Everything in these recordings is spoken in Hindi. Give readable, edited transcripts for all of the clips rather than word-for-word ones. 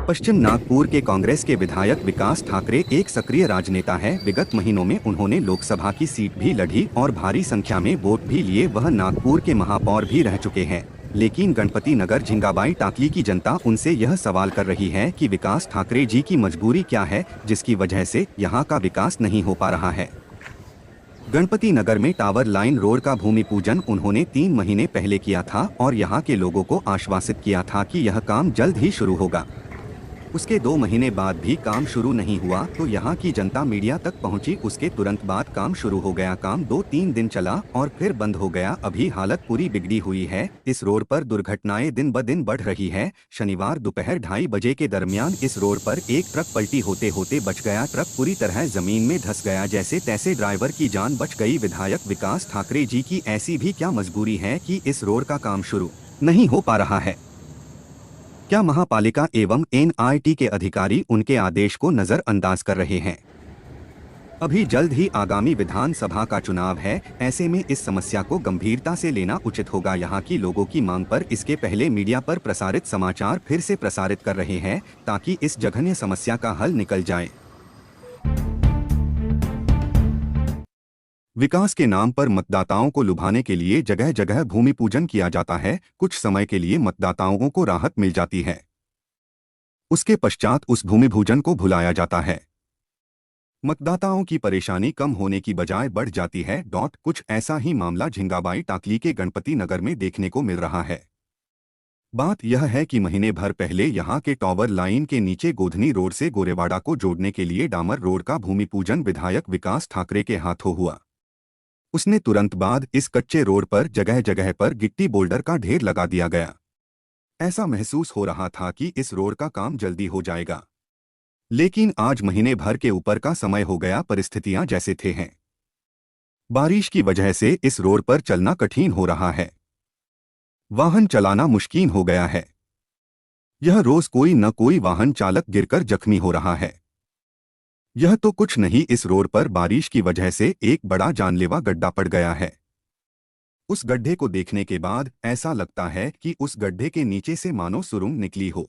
पश्चिम नागपुर के कांग्रेस के विधायक विकास ठाकरे एक सक्रिय राजनेता है। विगत महीनों में उन्होंने लोकसभा की सीट भी लड़ी और भारी संख्या में वोट भी लिए। वह नागपुर के महापौर भी रह चुके हैं। लेकिन गणपति नगर झिंगाबाई टाकली की जनता उनसे यह सवाल कर रही है कि विकास ठाकरे जी की मजबूरी क्या है, जिसकी वजह से यहाँ का विकास नहीं हो पा रहा है। गणपति नगर में टावर लाइन रोड का भूमि पूजन उन्होंने 3 महीने पहले किया था और यहाँ के लोगों को आश्वासित किया था कि यह काम जल्द ही शुरू होगा। उसके 2 महीने बाद भी काम शुरू नहीं हुआ तो यहाँ की जनता मीडिया तक पहुँची। उसके तुरंत बाद काम शुरू हो गया। काम 2-3 दिन चला और फिर बंद हो गया। अभी हालत पूरी बिगड़ी हुई है। इस रोड पर दुर्घटनाएं दिन ब दिन बढ़ रही है। शनिवार दोपहर 2:30 बजे के दरमियान इस रोड पर एक ट्रक पलटी होते होते बच गया। ट्रक पूरी तरह जमीन में धंस गया। जैसे तैसे ड्राइवर की जान बच गई। विधायक विकास ठाकरे जी की ऐसी भी क्या मजबूरी है कि इस रोड का काम शुरू नहीं हो पा रहा है? क्या महापालिका एवं NIT के अधिकारी उनके आदेश को नजरअंदाज कर रहे हैं? अभी जल्द ही आगामी विधानसभा का चुनाव है। ऐसे में इस समस्या को गंभीरता से लेना उचित होगा। यहाँ की लोगों की मांग पर इसके पहले मीडिया पर प्रसारित समाचार फिर से प्रसारित कर रहे हैं ताकि इस जघन्य समस्या का हल निकल जाए। विकास के नाम पर मतदाताओं को लुभाने के लिए जगह जगह भूमि पूजन किया जाता है। कुछ समय के लिए मतदाताओं को राहत मिल जाती है, उसके पश्चात उस भूमि पूजन को भुलाया जाता है। मतदाताओं की परेशानी कम होने की बजाय बढ़ जाती है। कुछ ऐसा ही मामला झिंगाबाई टाकली के गणपति नगर में देखने को मिल रहा है। बात यह है कि महीने भर पहले यहाँ के टावर लाइन के नीचे गोधनी रोड से गोरेवाड़ा को जोड़ने के लिए डामर रोड का भूमि पूजन विधायक विकास ठाकरे के हाथों हुआ। उसने तुरंत बाद इस कच्चे रोड पर जगह जगह पर गिट्टी बोल्डर का ढेर लगा दिया गया। ऐसा महसूस हो रहा था कि इस रोड का काम जल्दी हो जाएगा, लेकिन आज महीने भर के ऊपर का समय हो गया। परिस्थितियां जैसे थे हैं। बारिश की वजह से इस रोड पर चलना कठिन हो रहा है। वाहन चलाना मुश्किल हो गया है। यह रोज कोई न कोई वाहन चालक गिरकर जख्मी हो रहा है। यह तो कुछ नहीं, इस रोड पर बारिश की वजह से एक बड़ा जानलेवा गड्ढा पड़ गया है। उस गड्ढे को देखने के बाद ऐसा लगता है कि उस गड्ढे के नीचे से मानो सुरंग निकली हो।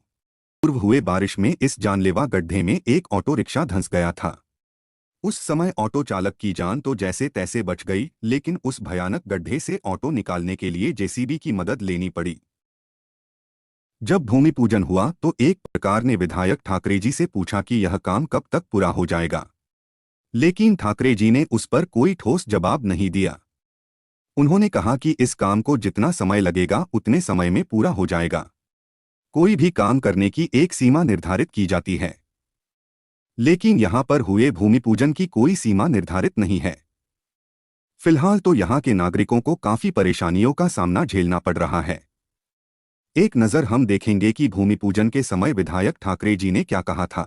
पूर्व हुए बारिश में इस जानलेवा गड्ढे में एक ऑटो रिक्शा धंस गया था। उस समय ऑटो चालक की जान तो जैसे तैसे बच गई, लेकिन उस भयानक गड्ढे से ऑटो निकालने के लिए JCB की मदद लेनी पड़ी। जब भूमि पूजन हुआ तो एक पत्रकार ने विधायक ठाकरे जी से पूछा कि यह काम कब तक पूरा हो जाएगा, लेकिन ठाकरे जी ने उस पर कोई ठोस जवाब नहीं दिया। उन्होंने कहा कि इस काम को जितना समय लगेगा उतने समय में पूरा हो जाएगा। कोई भी काम करने की एक सीमा निर्धारित की जाती है, लेकिन यहाँ पर हुए भूमि पूजन की कोई सीमा निर्धारित नहीं है। फिलहाल तो यहाँ के नागरिकों को काफी परेशानियों का सामना झेलना पड़ रहा है। एक नजर हम देखेंगे कि भूमि पूजन के समय विधायक ठाकरे जी ने क्या कहा था।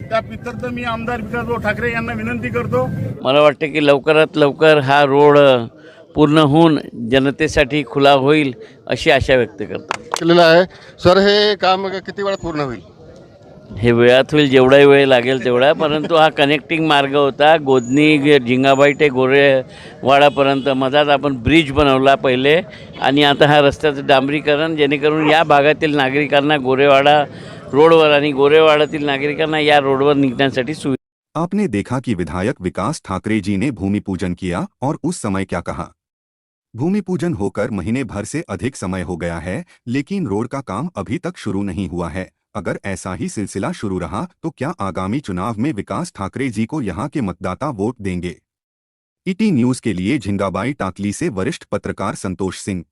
त्यापितर मी आमदार विकासभाऊ ठाकरे यांना विनंती करतो, मला वाटतं की लवकरात लवकर हा रोड पूर्ण होऊन जनतेसाठी खुला होईल अशी आशा व्यक्त करतो। केलेला आहे सर। हे काम किती वेळात पूर्ण होईल? हे वेळात होईल, जेवढाही वेळ लागेल तेवढा, परंतु हा कनेक्टिंग मार्ग होता गोधनी झिंगाबाई ते गोरेवाडापर्यंत। मधात आपण ब्रिज बनवला पहिले आणि आता हा रस्त्याचं डांबरीकरण, जेणेकरून या भागातील नागरिकांना गोरेवाडा रोडवर आणि गोरेवाडातील नागरिकांना या रोडवर निघण्यासाठी सुविधा। आपने देखा कि विधायक विकास ठाकरे जी ने भूमि पूजन किया और उस समय क्या कहा। भूमि पूजन होकर महीने भर से अधिक समय हो गया है, लेकिन रोड का काम अभी तक शुरू नहीं हुआ है। अगर ऐसा ही सिलसिला शुरू रहा तो क्या आगामी चुनाव में विकास ठाकरे जी को यहाँ के मतदाता वोट देंगे? ET न्यूज के लिए झिंगाबाई टाकली से वरिष्ठ पत्रकार संतोष सिंह।